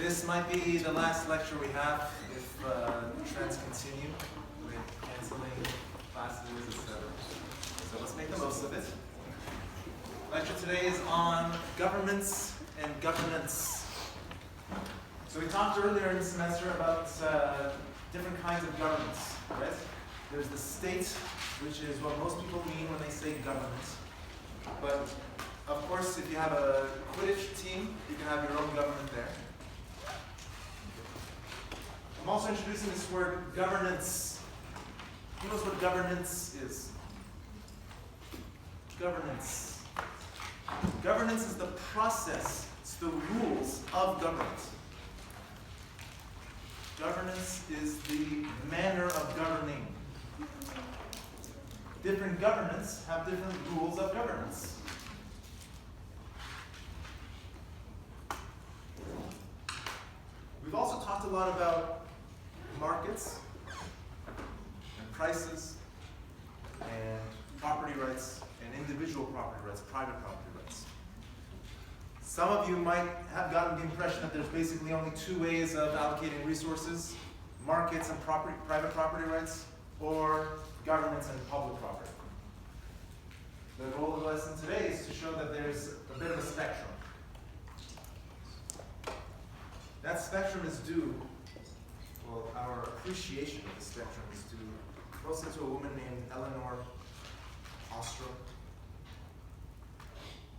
This might be the last lecture we have if trends continue with canceling classes, etc. So let's make the most of it. Lecture today is on governments and governance. So we talked earlier in the semester about different kinds of governments, right? There's the state, which is what most people mean when they say government. But of course, if you have a Quidditch team, you can have your own government there. I'm also introducing this word governance. Who knows what governance is? Governance. Governance is the process, it's the rules of government. Governance is the manner of governing. Different governments have different rules of governance. We've also talked a lot about markets and prices and property rights and individual property rights, private property rights. Some of you might have gotten the impression that there's basically only two ways of allocating resources: markets and private property rights, or governments and public property. The goal of the lesson today is to show that there's a bit of a spectrum. That spectrum is due, well, our appreciation of the spectrum is due mostly to a woman named Eleanor Ostrom.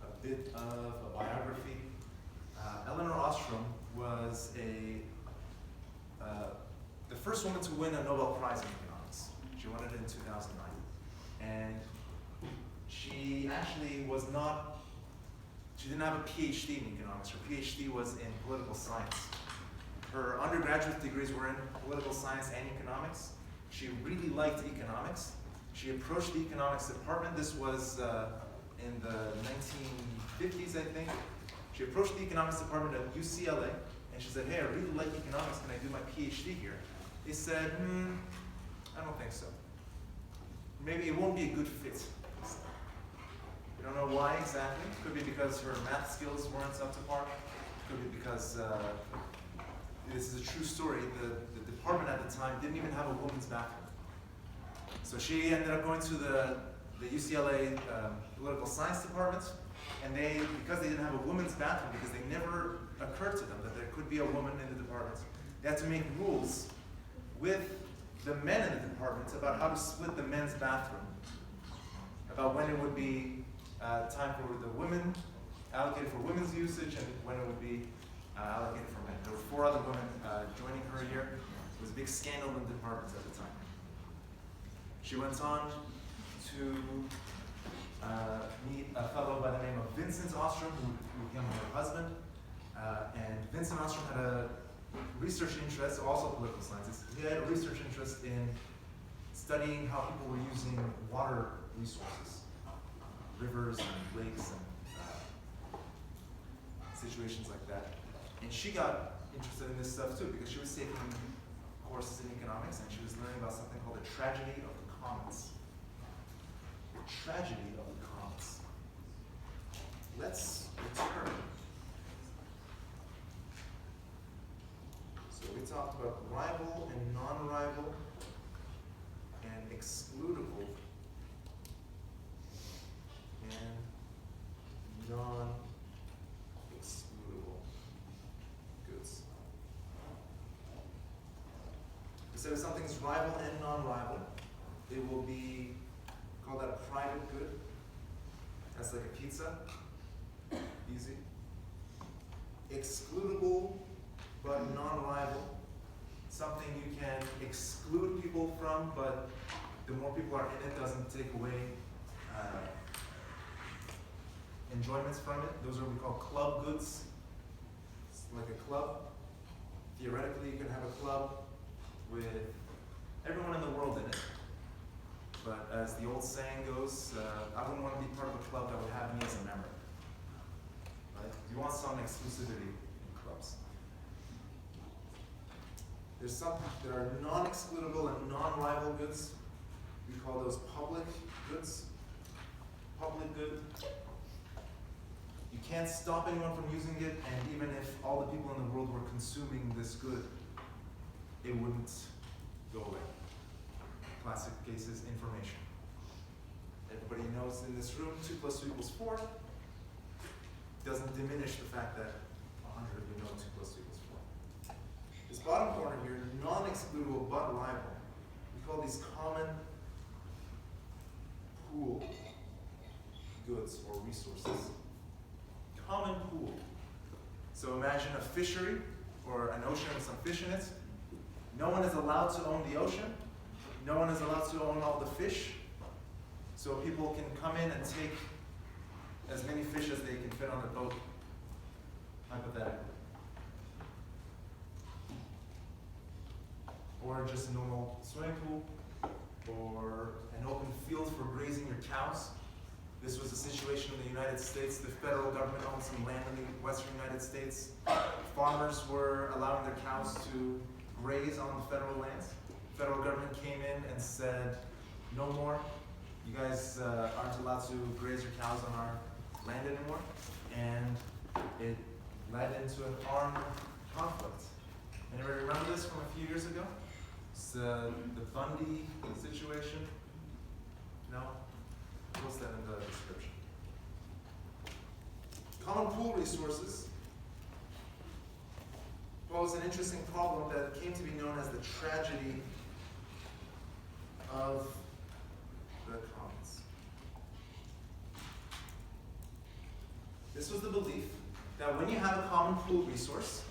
A bit of a biography. Eleanor Ostrom was the first woman to win a Nobel Prize in economics. She won it in 2009. And she actually she didn't have a PhD in economics. Her PhD was in political science. Her undergraduate degrees were in political science and economics. She really liked economics. She approached the economics department. This was in the 1950s, I think. She approached the economics department at UCLA, and she said, "Hey, I really like economics. Can I do my PhD here?" They said, "I don't think so. Maybe it won't be a good fit." We don't know why exactly. Could be because her math skills weren't up to par. Could be because, this is a true story, the department at the time didn't even have a women's bathroom. So she ended up going to the UCLA political science department, and because they didn't have a women's bathroom, because they never occurred to them that there could be a woman in the department, they had to make rules with the men in the department about how to split the men's bathroom, about when it would be time for the women, allocated for women's usage, and when it would be allocated for men. There were 4 other women joining her here. It was a big scandal in the department at the time. She went on to meet a fellow by the name of Vincent Ostrom, who became her husband. And Vincent Ostrom had a research interest, also political scientist. He had a research interest in studying how people were using water resources, rivers and lakes and situations like that. And she got interested in this stuff too, because she was taking courses in economics, and she was learning about something called the tragedy of the commons. The tragedy of the commons. Let's return. So we talked about rival and non-rival and excludable and non-excludable goods. So if something's rival and non-rival, it will be called a private good. That's like a pizza. Easy. Excludable but non-rival. Something you can exclude people from, but the more people are in it doesn't take away enjoyments from it. Those are what we call club goods. It's like a club. Theoretically, you can have a club with everyone in the world in it. But as the old saying goes, I wouldn't want to be part of a club that would have me as a member. Right? You want some exclusivity in clubs. There are non-excludable and non-rival goods. We call those public goods. Public good. You You can't stop anyone from using it, and even if all the people in the world were consuming this good, it wouldn't go away. Classic case is information. Everybody knows in this room 2 + 2 = 4. Doesn't diminish the fact that 100 of you know 2 + 2 = 4. This bottom corner here, non-excludable but liable. We call these common pool goods or resources. Common pool. So imagine a fishery or an ocean with some fish in it. No one is allowed to own the ocean. No one is allowed to own all the fish. So people can come in and take as many fish as they can fit on a boat, hypothetically. Or just a normal swimming pool, or an open field for grazing your cows. This was a situation in the United States. The federal government owned some land in the western United States. Farmers were allowing their cows to graze on the federal lands. The federal government came in and said, no more. You guys aren't allowed to graze your cows on our land anymore. And it led into an armed conflict. Anybody remember this from a few years ago? It's the Bundy situation. No? What's that in the description? Common pool resources pose an interesting problem that came to be known as the tragedy of the commons. This was the belief that when you have a common pool resource,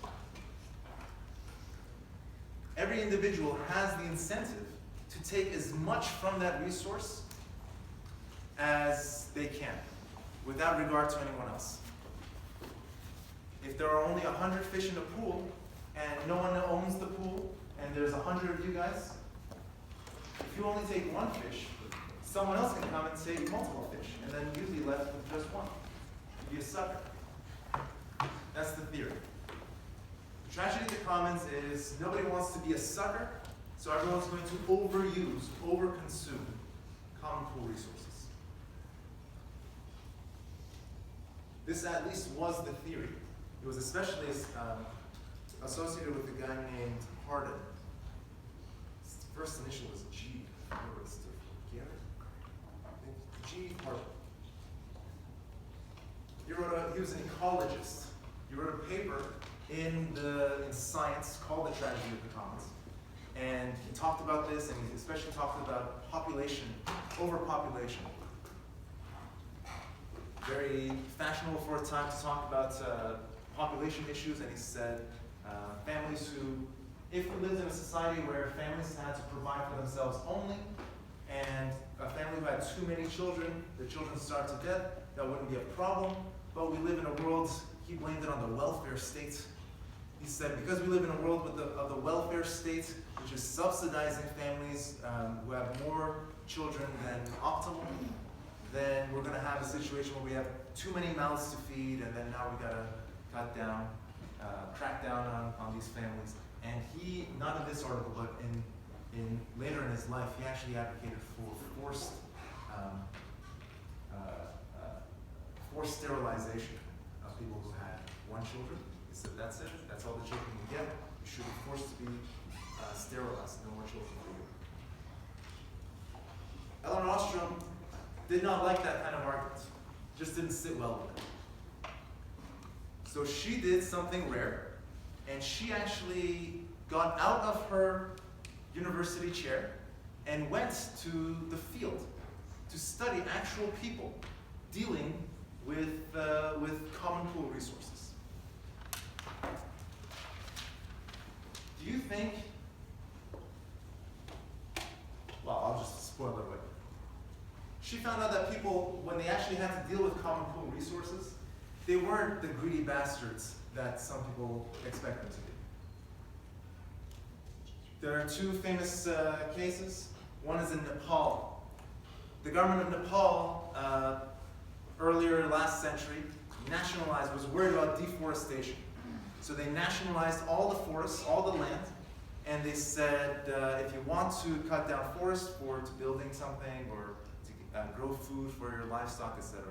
every individual has the incentive to take as much from that resource as they can, without regard to anyone else. If there are only 100 fish in the pool, and no one owns the pool, and there's 100 of you guys, if you only take one fish, someone else can come and take multiple fish, and then you'd be left with just one. You'd be a sucker. That's the theory. The tragedy of the commons is nobody wants to be a sucker, so everyone's going to overuse, overconsume common pool resources. This at least was the theory. It was especially associated with a guy named Hardin. His first initial was G. I don't remember what it stood for. Garrett? I think G. Hardin. He was an ecologist. He wrote a paper in Science called The Tragedy of the Commons. And he talked about this, and he especially talked about population, overpopulation. Very fashionable for a time to talk about population issues, and he said families who, if we lived in a society where families had to provide for themselves only, and a family who had too many children, the children starved to death, that wouldn't be a problem. But we live in a world, he blamed it on the welfare state. He said, because we live in a world of the welfare state, which is subsidizing families who have more children than optimal, then we're going to have a situation where we have too many mouths to feed, and then now we got to cut down, crack down on these families. And he, not in this article, but in later in his life, he actually advocated for forced sterilization of people who had one children. He said, that's it, that's all the children you get. You should be forced to be sterilized, no more children for you. Ellen Ostrom did not like that kind of argument. Just didn't sit well with it. So she did something rare, and she actually got out of her university chair and went to the field to study actual people dealing with common pool resources. Do you think, well, I'll just spoil it away. She found out that people, when they actually had to deal with common pool resources, they weren't the greedy bastards that some people expect them to be. There are two famous cases. One is in Nepal. The government of Nepal, earlier last century, was worried about deforestation. So they nationalized all the forests, all the land, and they said, if you want to cut down forests to building something or to grow food for your livestock, etc.,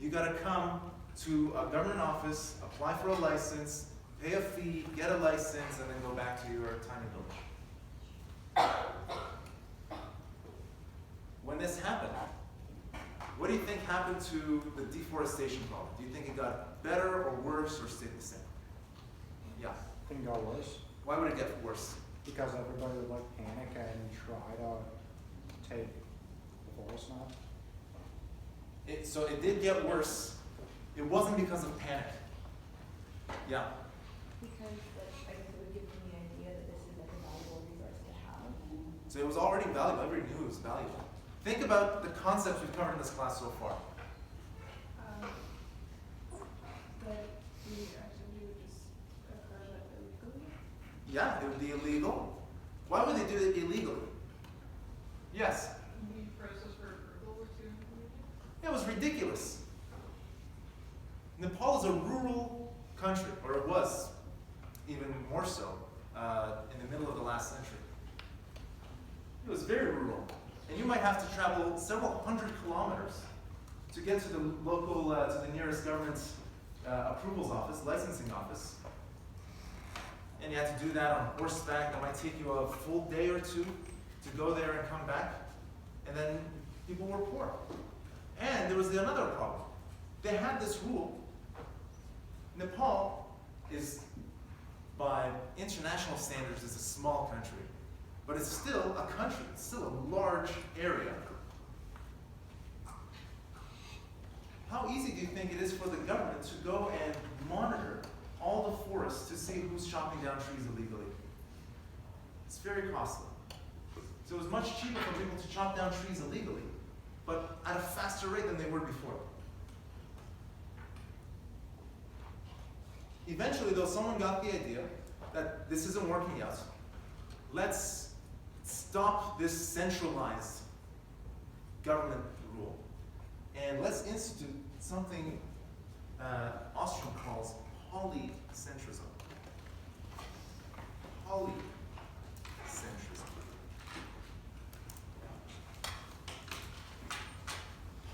you got to come to a government office, apply for a license, pay a fee, get a license, and then go back to your tiny village. When this happened, what do you think happened to the deforestation problem? Do you think it got better or worse or stayed the same? Yeah. I think it got worse. Why would it get worse? Because everybody would like panic and try to take the forest now. So it did get worse. It wasn't because of panic. Yeah. Because I guess it would give them the idea that this is like a valuable resource to have. So it was already valuable. Everybody knew it was valuable. Think about the concepts we've covered in this class so far. But the activity would just occur illegally? Yeah, it would be illegal. Why would they do it illegally? Yes? The process for approval was too inconvenient? It was ridiculous. Nepal is a rural country, or it was even more so in the middle of the last century. It was very rural. And you might have to travel several hundred kilometers to get to the local, to the nearest government approvals office, licensing office. And you had to do that on horseback. That might take you a full day or two to go there and come back. And then people were poor. And there was another problem. They had this rule. Nepal is, by international standards, is a small country. But it's still a country. It's still a large area. How easy do you think it is for the government to go and monitor all the forests to see who's chopping down trees illegally? It's very costly. So it was much cheaper for people to chop down trees illegally, but at a faster rate than they were before. Eventually, though, someone got the idea that this isn't working out. Let's stop this centralized government rule, and let's institute something Ostrom calls polycentrism. Polycentrism.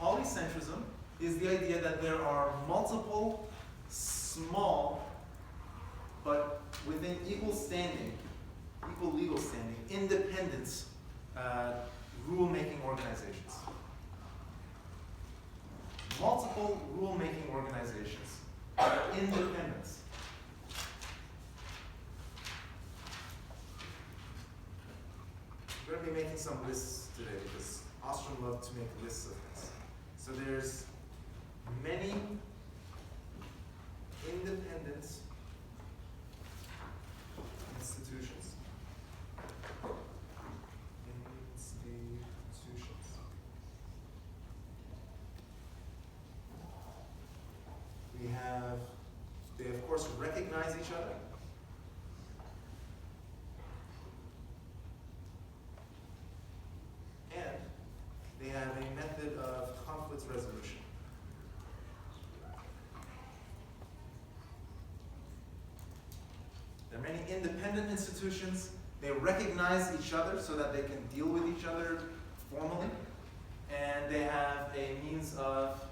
Polycentrism is the idea that there are multiple small, but within equal standing, equal legal standing, independent rule-making organizations. Multiple rule-making organizations are independent. We're going to be making some lists today because Ostrom loved to make lists of things. So there's many independent institutions. They of course recognize each other. And they have a method of conflict resolution. There are many independent institutions. They recognize each other so that they can deal with each other formally. And they have a means of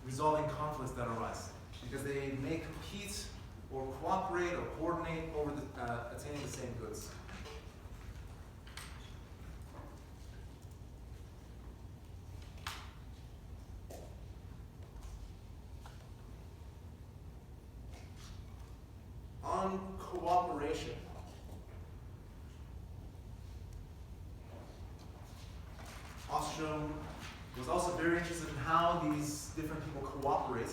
resolving conflicts that arise. Because they may compete or cooperate or coordinate over attaining the same goods. On cooperation. Ostrom was also very interested in how these different people cooperate.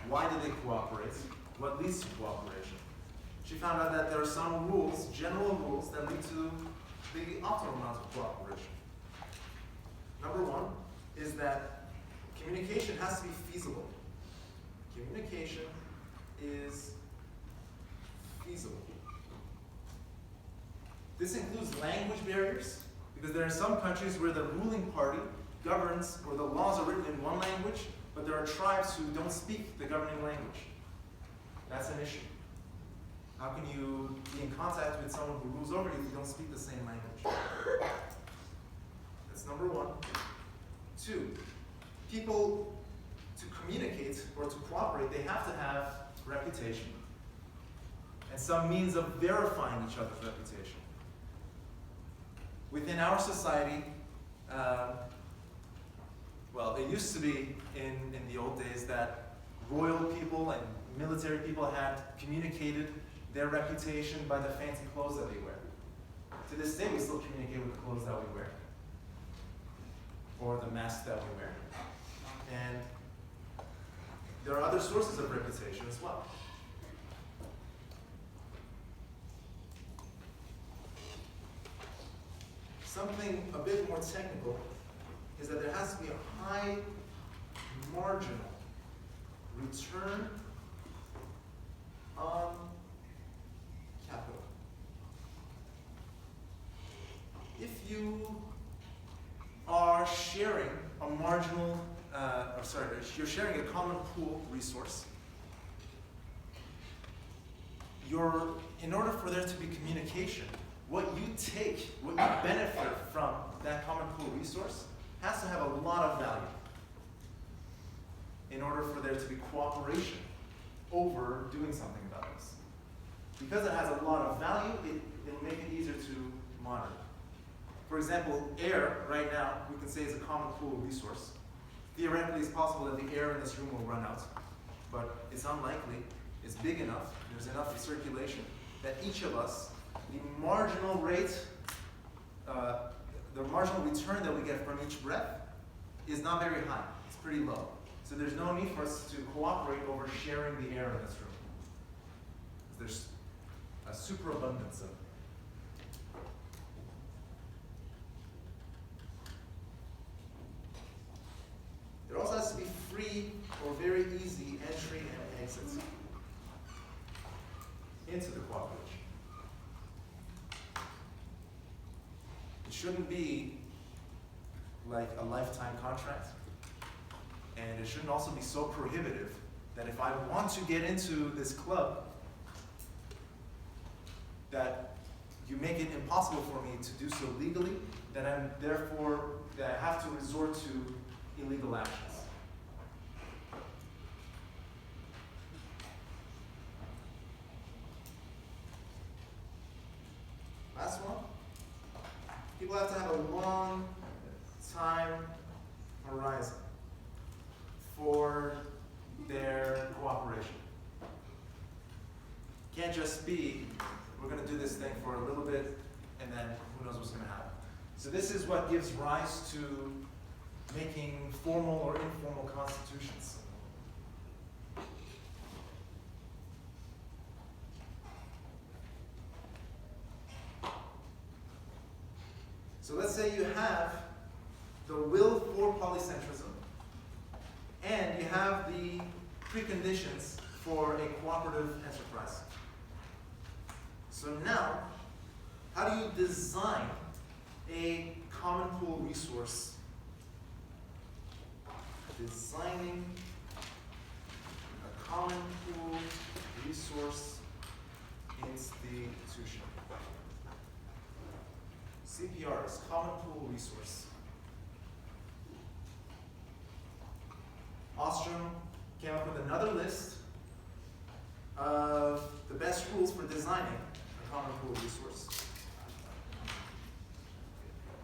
Why do they cooperate? What leads to cooperation? She found out that there are some rules, general rules, that lead to the optimal amount of cooperation. Number one is that communication has to be feasible. Communication is feasible. This includes language barriers, because there are some countries where the ruling party governs, or the laws are written in one language, but there are tribes who don't speak the governing language. That's an issue. How can you be in contact with someone who rules over you if you don't speak the same language? That's number one. Two, people, to communicate or to cooperate, they have to have reputation and some means of verifying each other's reputation. Within our society, well, it used to be in the old days that royal people and military people had communicated their reputation by the fancy clothes that they wear. To this day, we still communicate with the clothes that we wear, or the mask that we wear. And there are other sources of reputation as well. Something a bit more technical is that there has to be a high marginal return on capital. If you are sharing a marginal, you're sharing a common pool resource, in order for there to be communication, what you take, what you benefit from that common pool resource has to have a lot of value in order for there to be cooperation over doing something about this. Because it has a lot of value, it'll make it easier to monitor. For example, air, right now, we can say is a common pool resource. Theoretically, it's possible that the air in this room will run out, but it's unlikely. It's big enough, there's enough circulation, that each of us, the marginal rate, the marginal return that we get from each breath is not very high. It's pretty low. So there's no need for us to cooperate over sharing the air in this room. There's a superabundance of it. There also has to be free or very easy entry and exit into the cooperation. It shouldn't be like a lifetime contract, and it shouldn't also be so prohibitive that if I want to get into this club, that you make it impossible for me to do so legally, that I have to resort to illegal actions. Last one. People have to have a long time horizon for their cooperation. Can't just be, we're going to do this thing for a little bit and then who knows what's going to happen. So this is what gives rise to making formal or informal constitutions. So let's say you have the will for polycentrism, and you have the preconditions for a cooperative enterprise. So now, how do you design a common pool resource? Designing a common pool resource institution. CPR is Common Pool Resource. Ostrom came up with another list of the best rules for designing a common pool resource.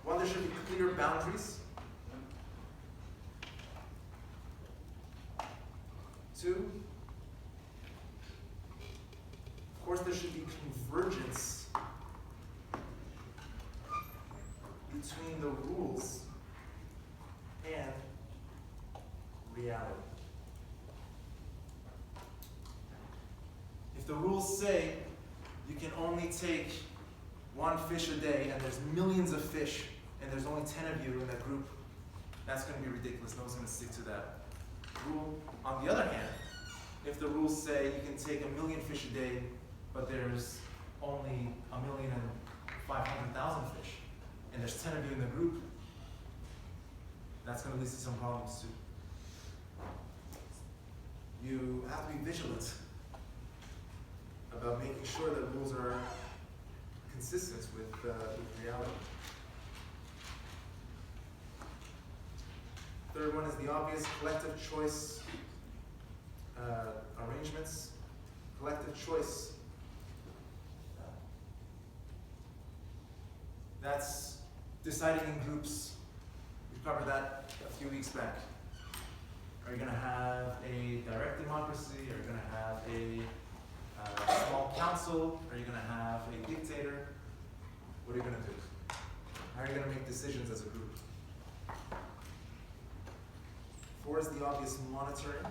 One, there should be clear boundaries. Two, of course, there should be convergence between the rules and reality. If the rules say you can only take one fish a day and there's millions of fish and there's only 10 of you in that group, that's going to be ridiculous. No one's going to stick to that rule. On the other hand, if the rules say you can take 1 million fish a day, but there's only 1,500,000 fish, and there's 10 of you in the group, that's going to lead to some problems too. You have to be vigilant about making sure that rules are consistent with reality. Third one is the obvious collective choice arrangements. Collective choice. That's deciding in groups. We covered that a few weeks back. Are you going to have a direct democracy? Are you going to have a small council? Are you going to have a dictator? What are you going to do? How are you going to make decisions as a group? 4 is the obvious monitoring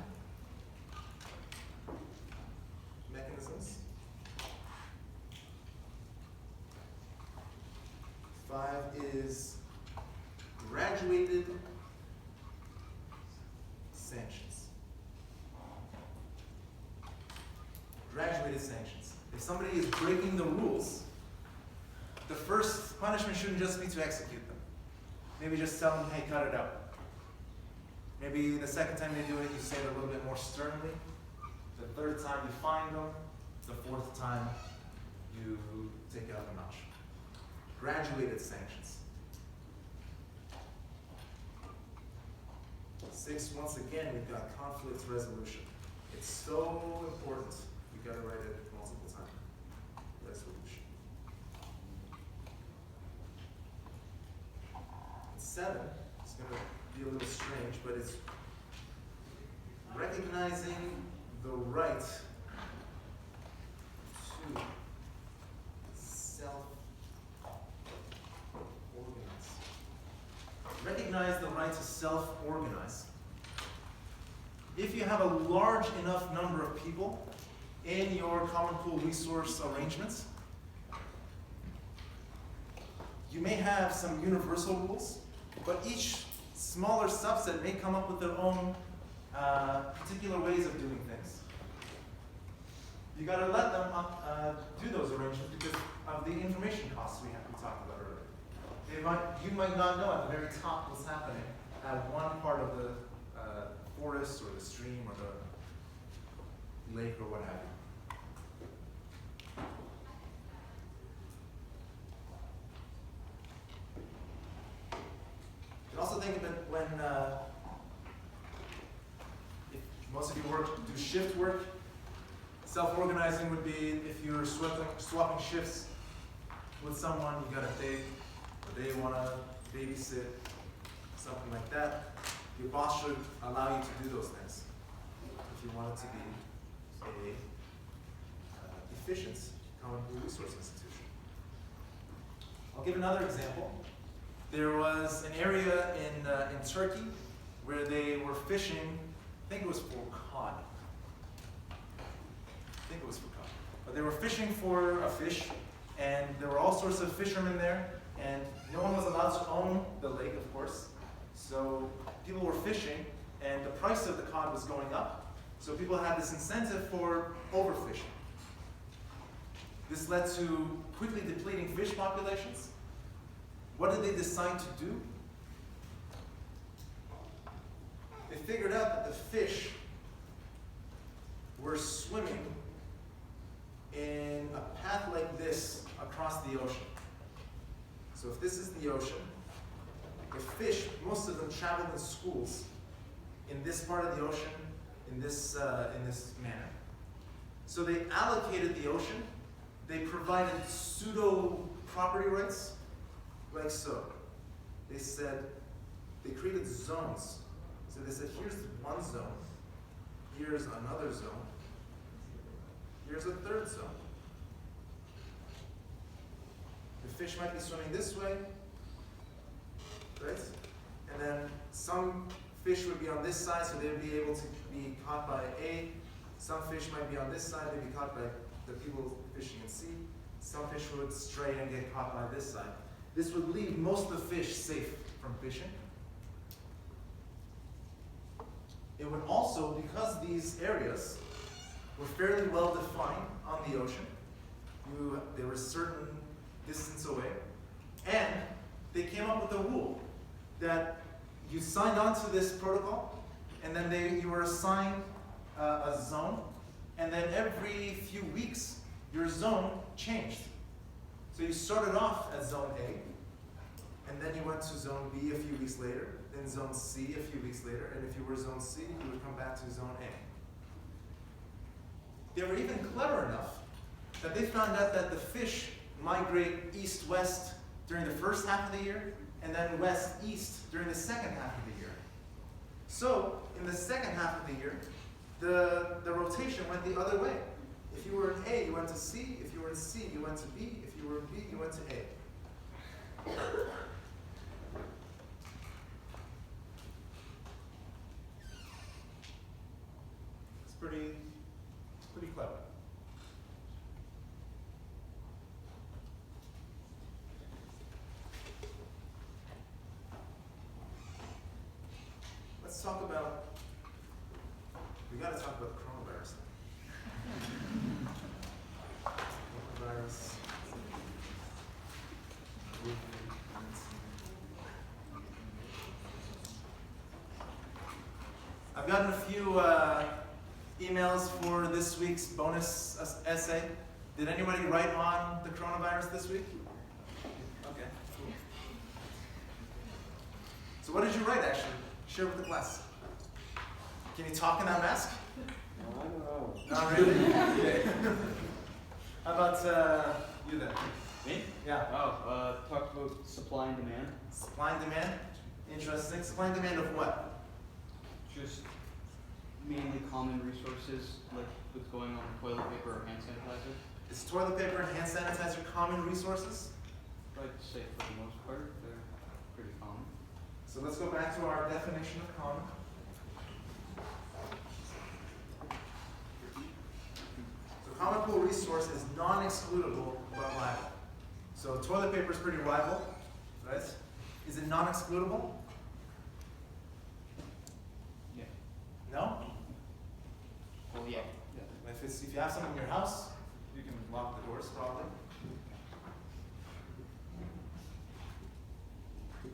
mechanisms. 5 is graduated sanctions. Graduated sanctions. If somebody is breaking the rules, the first punishment shouldn't just be to execute them. Maybe just tell them, hey, cut it out. Maybe the second time they do it, you say it a little bit more sternly. The third time, you fine them. The fourth time, you take it up a notch. Graduated sanctions. 6, once again, we've got conflict resolution. It's so important. You've got to write it multiple times. Resolution. 7, it's going to be a little strange, but it's recognizing the right to self-organize. Recognize the right to self-organize. If you have a large enough number of people in your common pool resource arrangements, you may have some universal rules, but each smaller subset may come up with their own particular ways of doing things. You got to let them do those arrangements because of the information costs we talked about earlier. You might not know at the very top what's happening at one part of the forest or the stream or the lake or what have you. You can also think of it when if most of you do shift work. Self-organizing would be if you're swapping shifts with someone, you got a date, or they want to babysit, something like that. Your boss should allow you to do those things if you want it to be a efficient common pool resource institution. I'll give another example. There was an area in Turkey where they were fishing, I think it was for cod. But they were fishing for a fish, and there were all sorts of fishermen there, and no one was allowed to own the lake, of course. So people were fishing, and the price of the cod was going up. So people had this incentive for overfishing. This led to quickly depleting fish populations. What did they decide to do? They figured out that the fish were swimming in a path like this across the ocean. So if this is the ocean, the fish, most of them travel in schools in this part of the ocean, in this manner. So they allocated the ocean. They provided pseudo property rights, like so. They said, they created zones. So they said, here's one zone, here's another zone, here's a third zone. The fish might be swimming this way, right? And then some fish would be on this side, so they would be able to be caught by A. Some fish might be on this side, they'd be caught by the people fishing in C. Some fish would stray and get caught by this side. This would leave most of the fish safe from fishing. It would also, because these areas were fairly well defined on the ocean, they were a certain distance away, and they came up with a rule that you signed on to this protocol, and then you were assigned a zone, and then every few weeks your zone changed. So you started off at zone A, and then you went to zone B a few weeks later, in zone C a few weeks later, and if you were zone C, you would come back to zone A. They were even clever enough that they found out that the fish migrate east-west during the first half of the year, and then west-east during the second half of the year. So, in the second half of the year, the rotation went the other way. If you were in A, you went to C. If you were in C, you went to B. If you were in B, you went to A. It's pretty clever. Let's talk about, we gotta talk about the coronavirus. Coronavirus. I've gotten a few emails for this week's bonus essay. Did anybody write on the coronavirus this week? Okay, cool. So what did you write actually? Share with the class. Can you talk in that mask? No, I don't know. Not really? Okay. How about you then? Me? Yeah. Oh, talked about supply and demand. Supply and demand? Interesting. Supply and demand of what? Just mainly common resources, like what's going on with toilet paper or hand sanitizer. Is toilet paper and hand sanitizer common resources? I'd say for the most part, they're pretty common. So let's go back to our definition of common. So common pool resource is non-excludable but liable. So toilet paper is pretty liable, right? Is it non-excludable? Yeah. No? Well, yeah. If you have something in your house, you can lock the doors probably.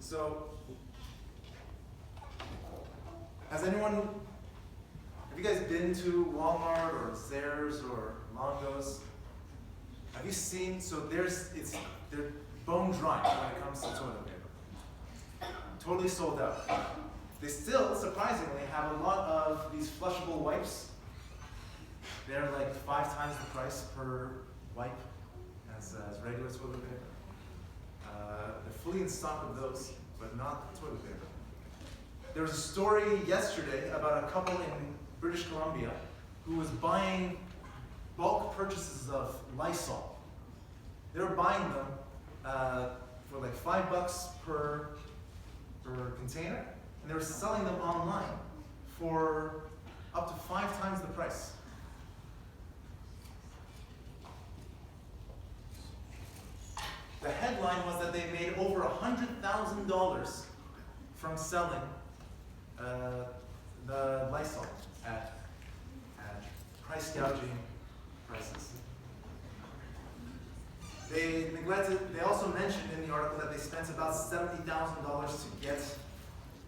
So, have you guys been to Walmart or Zehrs or Longo's? Have you seen, they're bone dry when it comes to toilet paper. Totally sold out. They still, surprisingly, have a lot of these flushable wipes. They're like 5 times the price per wipe as regular toilet paper. They're fully in stock of those, but not toilet paper. There was a story yesterday about a couple in British Columbia who was buying bulk purchases of Lysol. They were buying them for like $5 per container, and they were selling them online for up to 5 times the price. The headline was that they made over $100,000 from selling the Lysol at price gouging prices. They also mentioned in the article that they spent about $70,000 to get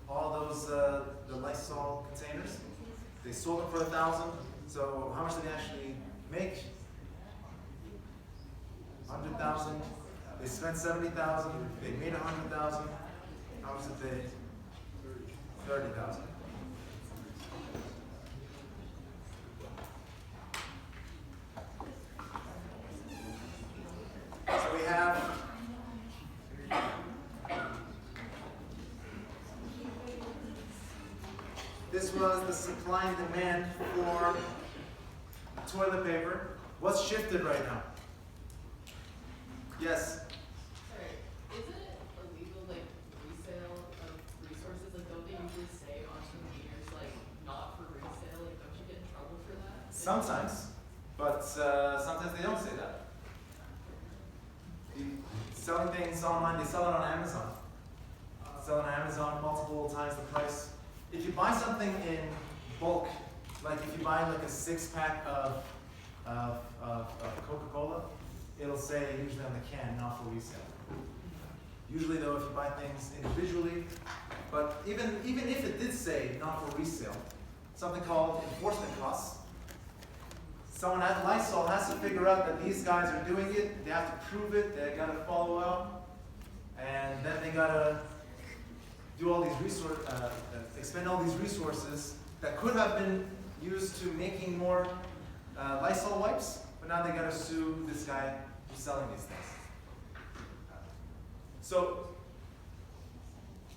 all those the Lysol containers. They sold them for $1,000. So how much did they actually make? 100,000. They spent 70,000. They made 100,000. How much did they? 30,000. So we have this was the supply and demand for toilet paper. What's shifted right now? Yes. Sorry, isn't it illegal, like, resale of resources? Like, don't they usually say on containers, like, not for resale? Like, don't you get in trouble for that? Sometimes, but sometimes they don't say that. Selling things online, they sell it on Amazon. Sell it on Amazon multiple times the price. If you buy something in bulk, like if you buy like a 6-pack of Coca-Cola, it'll say usually on the can, not for resale. Usually though, if you buy things individually, but even if it did say not for resale, something called enforcement costs. Someone at Lysol has to figure out that these guys are doing it, they have to prove it, they gotta follow up, and then they gotta do all these expend all these resources that could have been used to making more Lysol wipes, but now they gotta sue this guy who's selling these things. So,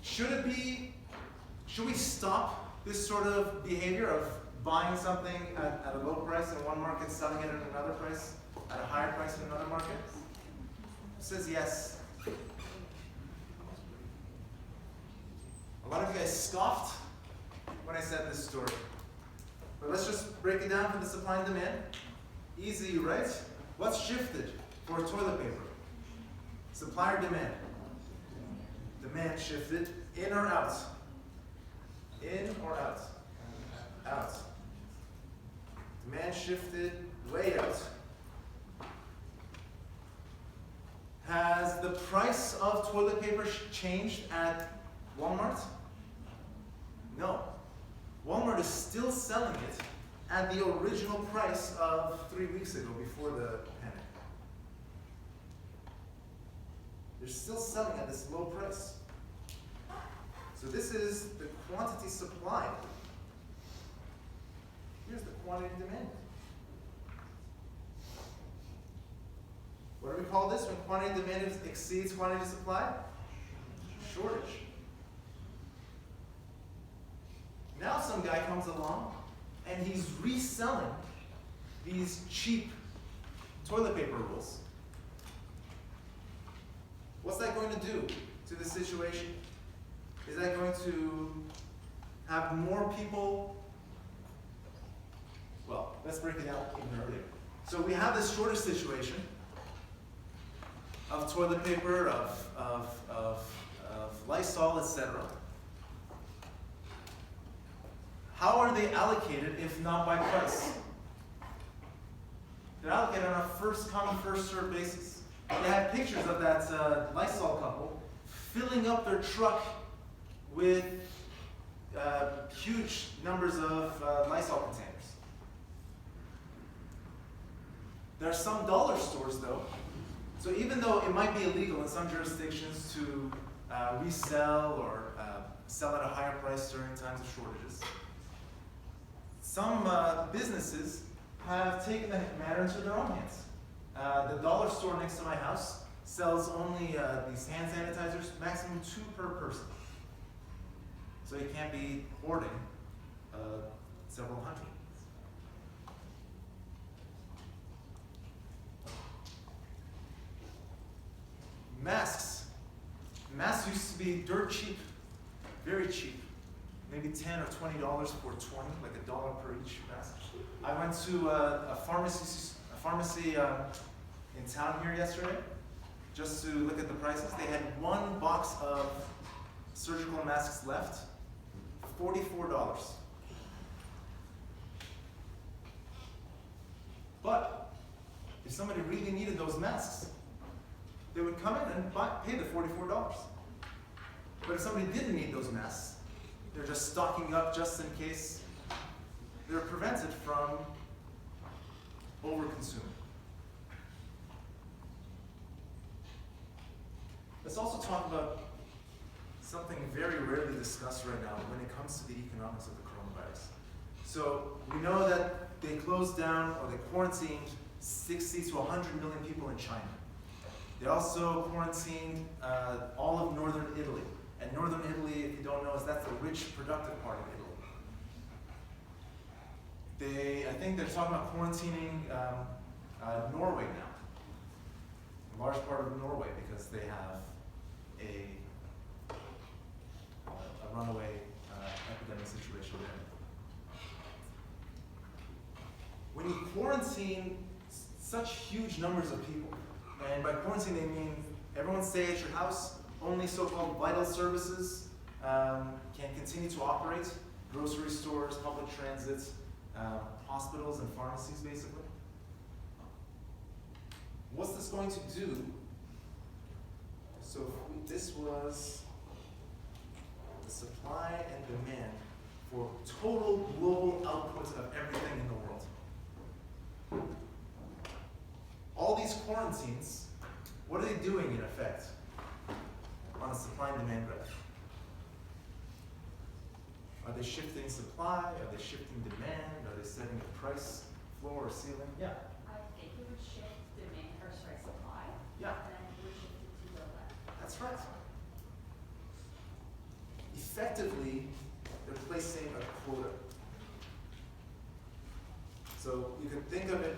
should we stop this sort of behavior of buying something at a low price in one market, selling it at another price, at a higher price in another market? It says yes. A lot of you guys scoffed when I said this story. But let's just break it down for the supply and demand. Easy, right? What's shifted for toilet paper? Supply or demand? Demand shifted. In or out? In or out? Out. Demand shifted way out. Has the price of toilet paper changed at Walmart? No. Walmart is still selling it at the original price of 3 weeks ago, before the panic. They're still selling at this low price. So this is the quantity supplied. Here's the quantity demand. What do we call this when quantity demand exceeds quantity supply? Shortage. Now some guy comes along and he's reselling these cheap toilet paper rolls. What's that going to do to the situation? Is that going to have more people? Well, let's break it down even earlier. So we have this shortage situation of toilet paper, of Lysol, etc. How are they allocated if not by price? They're allocated on a first come, first served basis. They have pictures of that Lysol couple filling up their truck with huge numbers of Lysol containers. There are some dollar stores though, so even though it might be illegal in some jurisdictions to resell or sell at a higher price during times of shortages, some businesses have taken the matter into their own hands. The dollar store next to my house sells only these hand sanitizers, maximum 2 per person. So you can't be hoarding several hundred. Masks. Masks used to be dirt cheap, very cheap. Maybe $10 or $20 for 20, like $1 per each mask. I went to a pharmacy in town here yesterday, just to look at the prices. They had 1 box of surgical masks left, $44. But if somebody really needed those masks, they would come in and pay the $44. But if somebody didn't need those masks, they're just stocking up just in case, they're prevented from over-consuming. Let's also talk about something very rarely discussed right now when it comes to the economics of the coronavirus. So we know that they closed down or they quarantined 60 to 100 million people in China. They also quarantined all of northern Italy. And northern Italy, if you don't know, that's the rich, productive part of Italy. I think they're talking about quarantining Norway now. A large part of Norway, because they have a runaway epidemic situation there. When you quarantine such huge numbers of people, and by quarantine they mean everyone stay at your house, only so-called vital services can continue to operate, grocery stores, public transit, hospitals and pharmacies basically. What's this going to do? So this was the supply and demand for total global output of everything in the world. All these quarantines, what are they doing in effect on a supply and demand graph? Are they shifting supply? Are they shifting demand? Are they setting a price floor or ceiling? Yeah. I think it would shift demand, or sorry, supply, Yeah. and then it would shift it to the left. That's right. Effectively, they're placing a quota. So you can think of it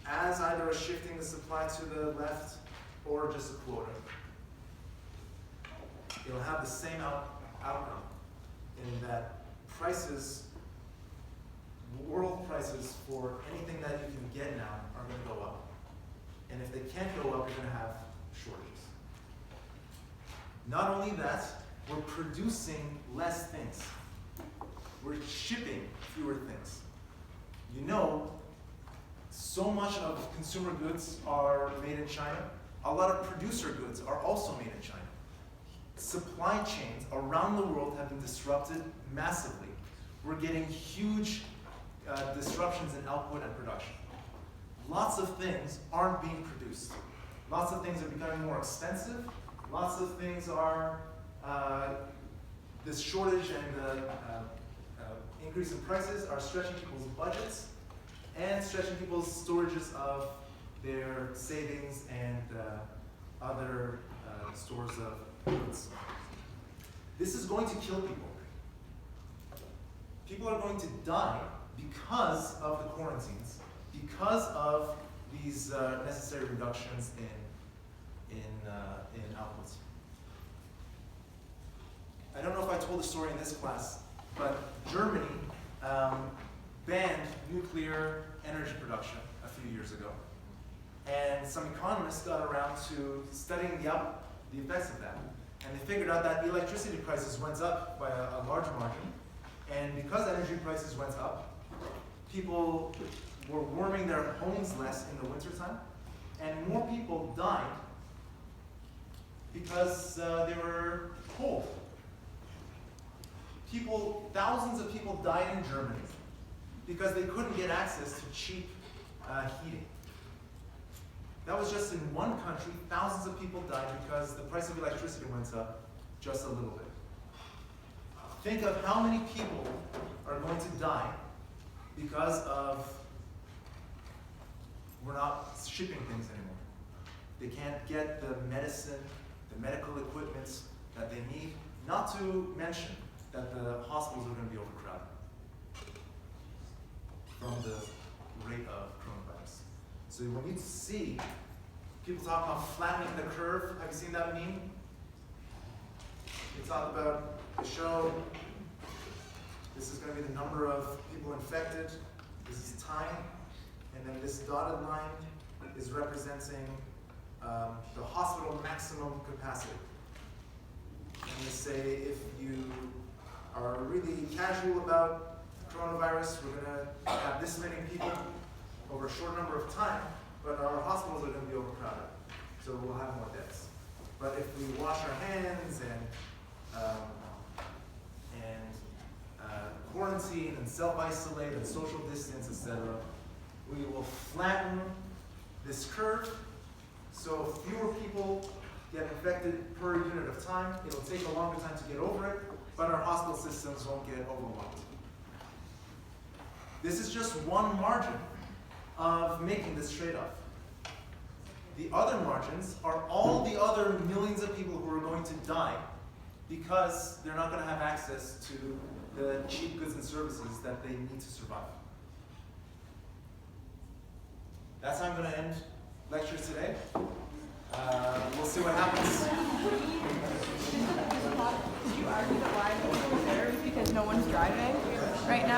as either a shifting the supply to the left or just a quota. It'll have the same outcome in that prices, world prices for anything that you can get now are going to go up. And if they can't go up, you're going to have shortages. Not only that, we're producing less things. We're shipping fewer things. You know, so much of consumer goods are made in China. A lot of producer goods are also made in China. Supply chains around the world have been disrupted massively. We're getting huge disruptions in output and production. Lots of things aren't being produced. Lots of things are becoming more expensive. Lots of things are, this shortage and increase in prices are stretching people's budgets and stretching people's storages of their savings and other stores of goods. This is going to kill people. People are going to die because of the quarantines, because of these necessary reductions in outputs. I don't know if I told the story in this class, but Germany banned nuclear energy production a few years ago. And some economists got around to studying the effects of that. And they figured out that electricity prices went up by a large margin. And because energy prices went up, people were warming their homes less in the wintertime. And more people died because they were cold. Thousands of people died in Germany because they couldn't get access to cheap heating. That was just in one country. Thousands of people died because the price of electricity went up just a little bit. Think of how many people are going to die because of we're not shipping things anymore. They can't get the medicine, the medical equipment that they need, not to mention that the hospitals are going to be overcrowded from the rate of coronavirus. So when you see people talk about flattening the curve, have you seen that meme? They talk about the show, this is going to be the number of people infected, this is time, and then this dotted line is representing the hospital maximum capacity. And they say if you are really casual about coronavirus, we're going to have this many people over a short number of time, but our hospitals are going to be overcrowded, so we'll have more deaths. But if we wash our hands and quarantine and self-isolate and social distance, etc., we will flatten this curve so fewer people get infected per unit of time. It'll take a longer time to get over it, but our hospital systems won't get overwhelmed. This is just one margin of making this trade-off. The other margins are all the other millions of people who are going to die because they're not going to have access to the cheap goods and services that they need to survive. That's how I'm going to end lecture today. We'll see what happens. Did you argue that why no one was there is because no one's driving right now?